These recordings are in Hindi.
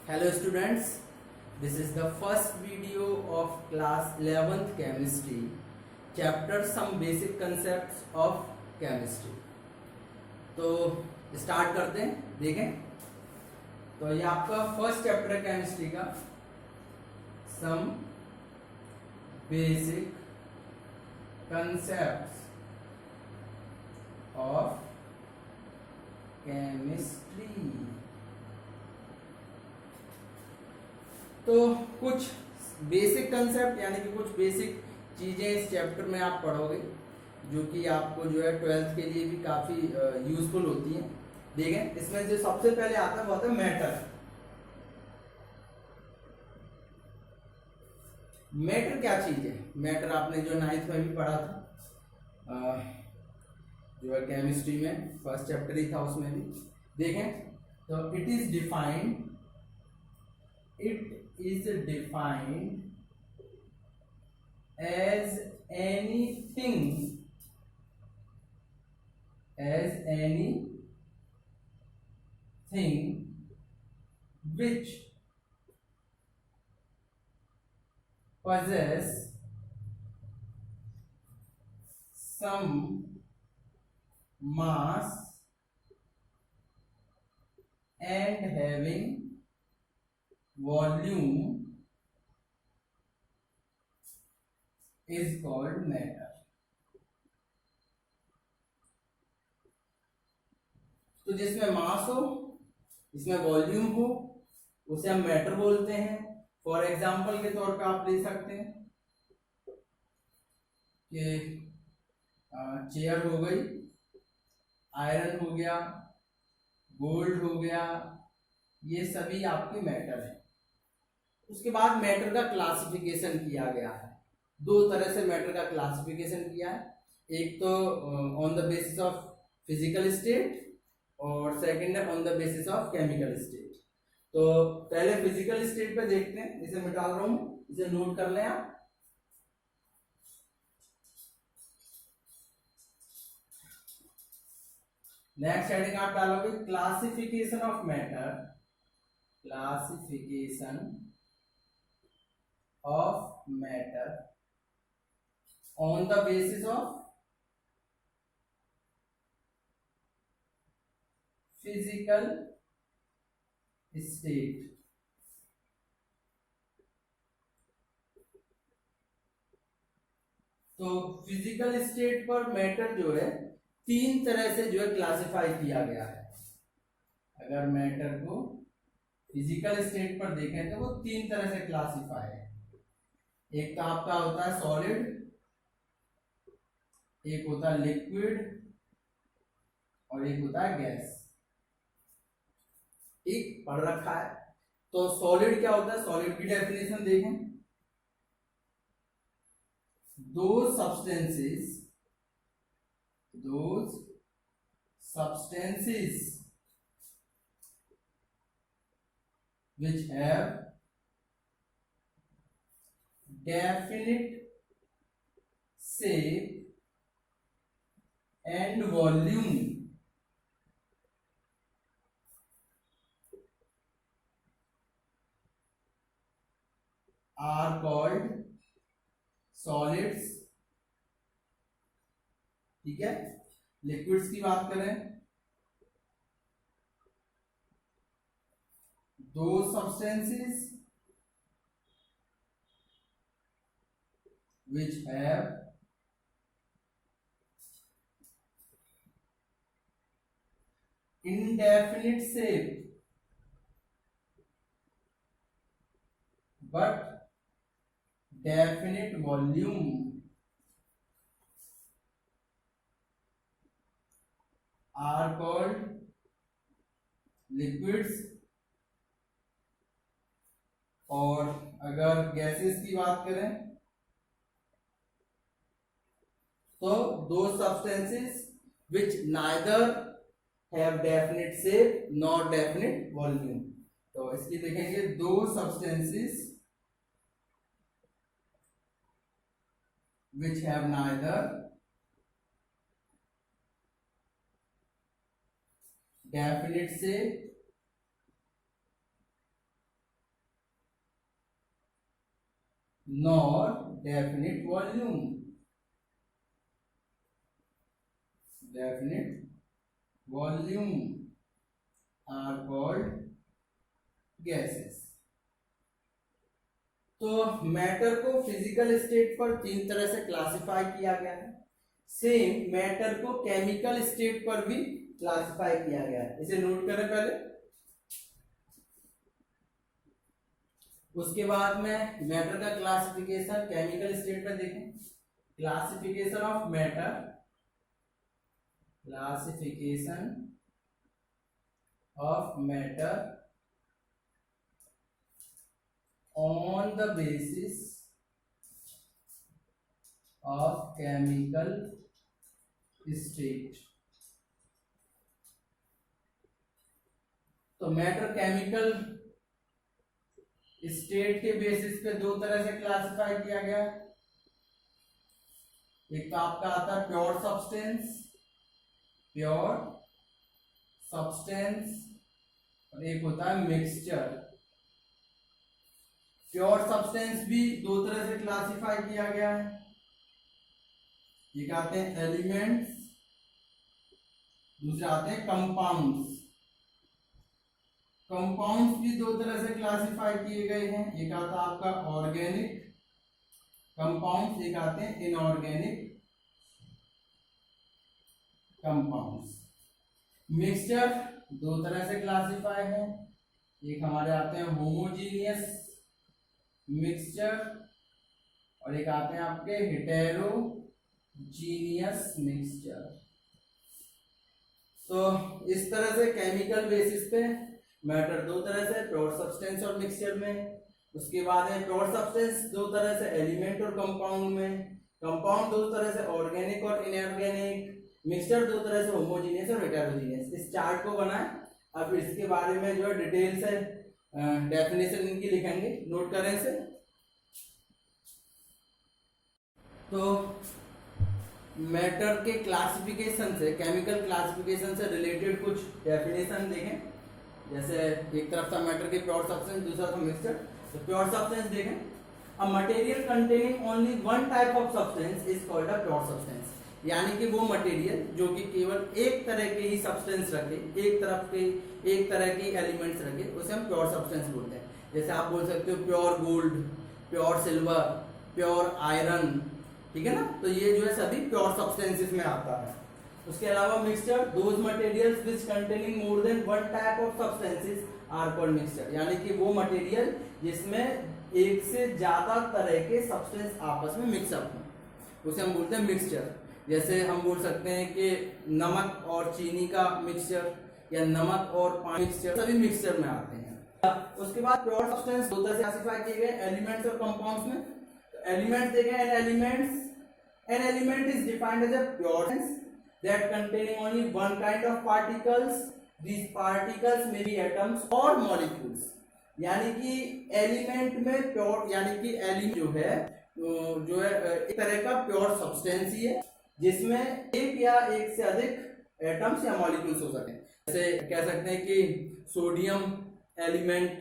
Hello students, this is the first video of class 11th chemistry, chapter some basic concepts of chemistry. तो स्टार्ट करते हैं, देखें। तो ये आपका फर्स्ट चैप्टर है केमिस्ट्री का, some basic concepts of chemistry. तो कुछ बेसिक कंसेप्ट यानी कि कुछ बेसिक चीजें इस चैप्टर में आप पढ़ोगे जो कि आपको जो है 12th के लिए भी काफी यूजफुल होती हैं। देखें, इसमें जो सबसे पहले आता है वो आता है मैटर। मैटर क्या चीज है? मैटर आपने जो 9th में भी पढ़ा था, जो है केमिस्ट्री में फर्स्ट चैप्टर ही था, उसमें भी देखें। तो it is defined as anything which possess some mass and having volume is called matter। तो जिसमें मास हो, जिसमें वॉल्यूम हो, उसे हम मैटर बोलते हैं। फॉर एग्जांपल के तौर पे आप ले सकते हैं कि चेयर हो गई, आयरन हो गया, गोल्ड हो गया, ये सभी आपके मैटर है। उसके बाद मैटर का क्लासिफिकेशन किया गया है। दो तरह से मैटर का क्लासिफिकेशन किया है। एक तो on the basis of physical state और सेकंड है on the basis of chemical state. तो पहले फिजिकल स्टेट पे देखते हैं। इसे मैं डाल रहा हूं, इसे नोट कर लें आप। नेक्स्ट हेडिंग आप डालोगे classification of matter, classification of matter on the basis of physical state। तो फिजिकल स्टेट पर मैटर जो है तीन तरह से जो है क्लासिफाई किया गया है। अगर मैटर को फिजिकल स्टेट पर देखें तो वो तीन तरह से क्लासिफाई है। एक तो आपका होता है सॉलिड, एक होता है लिक्विड और एक होता है गैस। एक पढ़ रखा है। तो सॉलिड क्या होता है? सॉलिड की डेफिनेशन देखें, those substances which have definite shape and volume are called solids। ठीक है। लिक्विड्स की बात करें, दो substances which have indefinite shape but definite volume are called liquids। और अगर गैसेस की बात करें तो दो substances which neither have definite shape nor definite volume। तो इसकी देखेंगे, दो substances which have neither definite shape nor definite volume. Definite volume are called gases. तो मैटर को फिजिकल स्टेट पर तीन तरह से क्लासिफाई किया गया है। सेम मैटर को केमिकल स्टेट पर भी क्लासिफाई किया गया है, इसे नोट करें पहले। उसके बाद में मैटर का क्लासिफिकेशन केमिकल स्टेट पर देखें। Classification of matter, classification of matter on the basis of chemical state. तो मैटर केमिकल स्टेट के बेसिस पे दो तरह से क्लासिफाई किया गया। एक तो आपका आता है प्योर सब्सटेंस, प्योर सब्सटेंस, और एक होता है मिक्सचर। प्योर सब्सटेंस भी दो तरह से क्लासिफाई किया गया है। एक आते हैं एलिमेंट्स, दूसरे आते हैं कंपाउंड्स। कंपाउंड्स भी दो तरह से क्लासिफाई किए गए हैं। एक आता है आपका ऑर्गेनिक कंपाउंड्स, एक आते हैं इनऑर्गेनिक कंपाउंड्स। मिक्सचर दो तरह से क्लासिफाई है। एक हमारे आते हैं होमोजीनियस मिक्सचर और एक आते हैं आपके हेटेरोजीनियस मिक्सचर। तो इस तरह से केमिकल बेसिस पे मैटर दो तरह से, प्योर सब्सटेंस और मिक्सचर में। उसके बाद है प्योर सब्सटेंस दो तरह से, एलिमेंट और कंपाउंड में। कंपाउंड दो तरह से, ऑर्गेनिक और इनऑर्गेनिक। मिक्सचर दो तरह से, होमोजीनियस और हेटेरोजीनियस। इस चार्ट को बनाएं। अब इसके बारे में जो है डिटेल से डेफिनेशन इनकी लिखेंगे, नोट करें इसे। तो मैटर के क्लासिफिकेशन से, केमिकल क्लासिफिकेशन से रिलेटेड कुछ डेफिनेशन देखें। जैसे एक तरफ था मैटर के प्योर सब्सटेंस, दूसरा था मिक्सचर। तो प्योर सब्सटेंस देखें, a material containing only one type of substance is called a pure substance. यानी कि वो मटेरियल जो कि केवल एक तरह के ही सब्सटेंस रखे, एक तरह की एलिमेंट्स रखे, उसे हम प्योर सब्सटेंस बोलते हैं। जैसे आप बोल सकते हो pure gold, pure silver, pure iron, ठीक है ना। तो ये जो है सभी प्योर सब्सटेंसेस में आता है। उसके अलावा mixture, those materials which containing more than one type of substances are called mixture. यानी कि वो मटेरियल जिसमें एक से ज्यादा तरह के सब्सटेंस आपस में मिक्सअप हो, उसे हम बोलते हैं मिक्सचर। जैसे हम बोल सकते हैं कि नमक और चीनी का मिक्सचर, या नमक और पानी मिक्सचर, सभी मिक्सचर में आते हैं। उसके बाद प्योर सब्सटेंस दो तरह से क्लासिफाई किए गए, एलिमेंट्स और कंपाउंड्स में। तो एलिमेंट्स देखें, an element is defined as a pure substance that containing only one kind of particles. These particles may be atoms और मॉलिक्यूल्स। यानी कि एलिमेंट में प्योर, यानी कि एलिमेंट जो है एक तरह का प्योर सब्सटेंस ही है जिसमें एक या एक से अधिक एटम्स या मॉलिक्यूल्स हो सकते हैं। जैसे कह सकते हैं कि सोडियम एलिमेंट,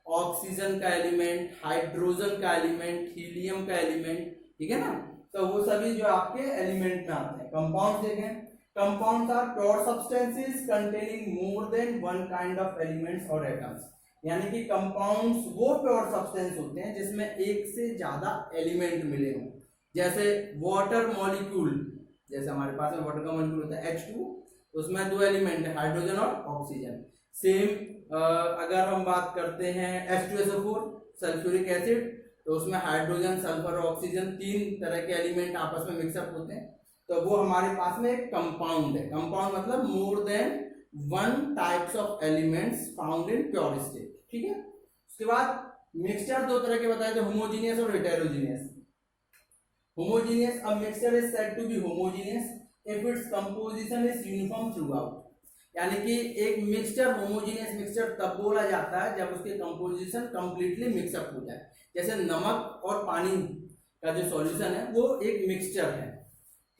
ऑक्सीजन का एलिमेंट, हाइड्रोजन का एलिमेंट, हीलियम का एलिमेंट, ठीक है ना। तो वो सभी जो आपके एलिमेंट में आते हैं। कंपाउंड देखें, compounds are pure substances containing more than one kind of elements और एटम्स। यानी कि कंपाउंड्स वो प्योर सब्सटेंस होते हैं जिसमें एक से ज्यादा एलिमेंट मिले हों। जैसे वाटर मॉलिक्यूल, जैसे हमारे पास में वाटर का मॉलिक्यूल होता है H2, उसमें दो एलिमेंट है, हाइड्रोजन और ऑक्सीजन। सेम अगर हम बात करते हैं H2SO4 सल्फ्यूरिक एसिड, तो उसमें हाइड्रोजन, सल्फर और ऑक्सीजन तीन तरह के एलिमेंट आपस में मिक्सअप होते हैं। तो वो हमारे पास में एक कंपाउंड है। कंपाउंड मतलब मोर than one types of elements found in pure state, ठीक है। उसके बाद मिक्सचर दो तरह के बताए थे, होमोजीनियस और heterogeneous. Homogeneous, a mixture is said to be homogeneous if its composition is uniform throughout। यानी कि एक मिक्सचर होमोजीनियस मिक्सचर तब बोला जाता है जब उसके कंपोजिशन कंप्लीटली मिक्सअप हो जाए। जैसे नमक और पानी का जो सॉल्यूशन है वो एक मिक्सचर है,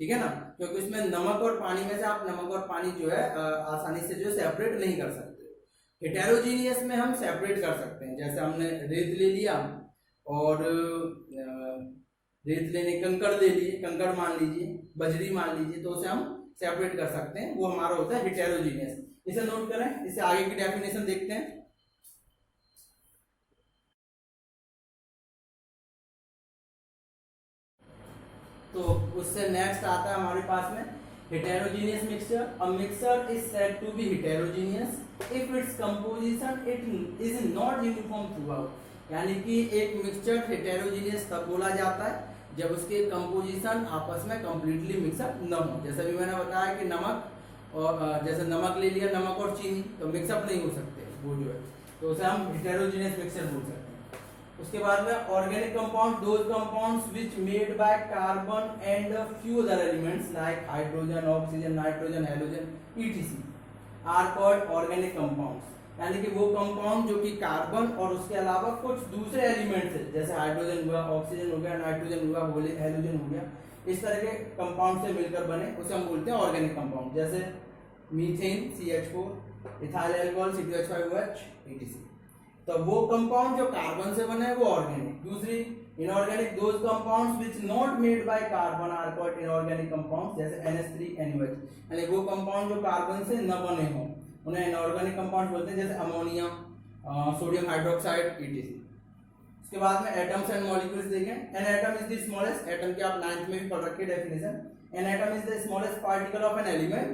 ठीक है ना, क्योंकि उसमें नमक और पानी में से आप नमक और पानी जो है आसानी से जो सेपरेट नहीं कर सकते। हेटेरोजीनियस में हम सेपरेट कर सकते हैं। जैसे हमने रेत ले लिया और रेत लेने कंकड़ ले लिए, कंकड़ मान लीजिए, बजरी मान लीजिए, तो उसे हम सेपरेट कर सकते हैं, वो हमारा होता है हेटेरोजीनियस। इसे नोट करें, इसे आगे की डेफिनेशन देखते हैं। तो उससे नेक्स्ट आता है हमारे पास में heterogeneous mixture. A mixture is said to be heterogeneous if its composition it is not uniform throughout. यानी कि एक मिक्सचर हेटेरोजीनियस तब बोला जाता है जब उसके कंपोजिशन आपस में कंप्लीटली मिक्सअप न हो। जैसे भी मैंने बताया कि नमक और जैसे नमक ले लिया, नमक और चीनी तो मिक्सअप नहीं हो सकते वो जो है, तो उसे हम हेटेरोजीनियस मिक्सचर बोल सकते हैं। उसके बाद में organic compound, those compounds which made by carbon and few other elements like hydrogen, oxygen, nitrogen, halogen ETC are called organic compounds. यानी कि वो कंपाउंड जो कि कार्बन और उसके अलावा कुछ दूसरे एलिमेंट्स है, जैसे हाइड्रोजन हुआ, ऑक्सीजन हो गया, नाइट्रोजन हुआ, हेलोजन हो गया, इस तरह के कंपाउंड से मिलकर बने उसे हम बोलते हैं ऑर्गेनिक कंपाउंड। जैसे methane CH4, ethyl alcohol C2H5OH etc। तो वो कंपाउंड जो कार्बन से बने वो ऑर्गेनिक। दूसरी inorganic, those compounds which not made by carbon are called inorganic compounds, जैसे NH3NOH। यानी वो कंपाउंड जो कार्बन से न बने हों उन्हें इनऑर्गेनिक कंपाउंड बोलते हैं, जैसे अमोनिया, सोडियम हाइड्रोक्साइड etc। उसके बाद में एटम्स एंड मॉलिक्यूल्स देखें। An atom is the smallest, atom की आप 9th में भी पढ़ रखी है definition. An atom is the smallest particle of an element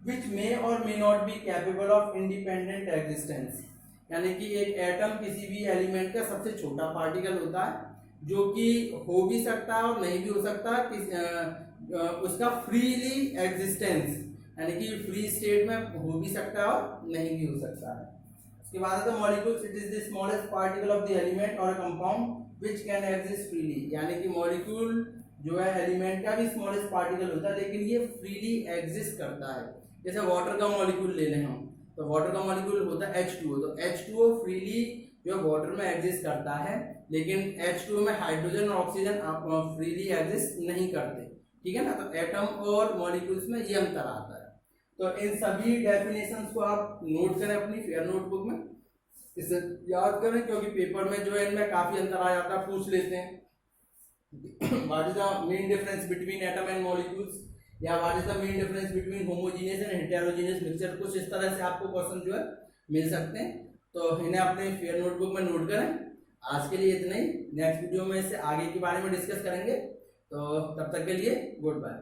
which may और may not be capable of independent existence. यानी कि एक एटम किसी भी एलिमेंट का सबसे छोटा पार्टिकल होता है जो कि हो भी सकता है और नहीं भी हो सकता है, उसका फ्रीली एग्जिस्टेंस, यानी कि फ्री स्टेट में हो भी सकता है और नहीं भी हो सकता है। उसके बाद है molecules, it is the smallest particle of the element और compound which can exist freely. यानी कि मॉलिक्यूल जो है एलिमेंट का भी स्मॉलेस्ट पार्टिकल होता है लेकिन ये फ्रीली एग्जिस्ट करता है। जैसे वाटर का मॉलिक्यूल ले लें हम, तो वाटर का मॉलिक्यूल होता है H2O, तो H2O फ्रीली जो वाटर में एग्जिस्ट करता है, लेकिन H2O में हाइड्रोजन और ऑक्सीजन फ्रीली एग्जिस्ट नहीं करते, ठीक है ना। तो एटम और मॉलिक्यूल्स में ये अंतर आता है। तो इन सभी डेफिनेशंस को आप नोट करें अपनी फेयर नोटबुक में, इसे याद करें क्योंकि पेपर में जो है इनमें काफी अंतर आ जाता है, पूछ लेते हैं what is the main difference between atom and molecules, या what is the main difference between homogeneous and heterogeneous mixture. कुछ इस तरह से आपको क्वेश्चन जो है मिल सकते हैं, तो इन्हें अपने फेयर नोटबुक में नोट करें। आज के लिए इतना ही, नेक्स्ट वीडियो में इससे आगे के बारे में डिस्कस करेंगे, तो तब तक के लिए गुड बाय।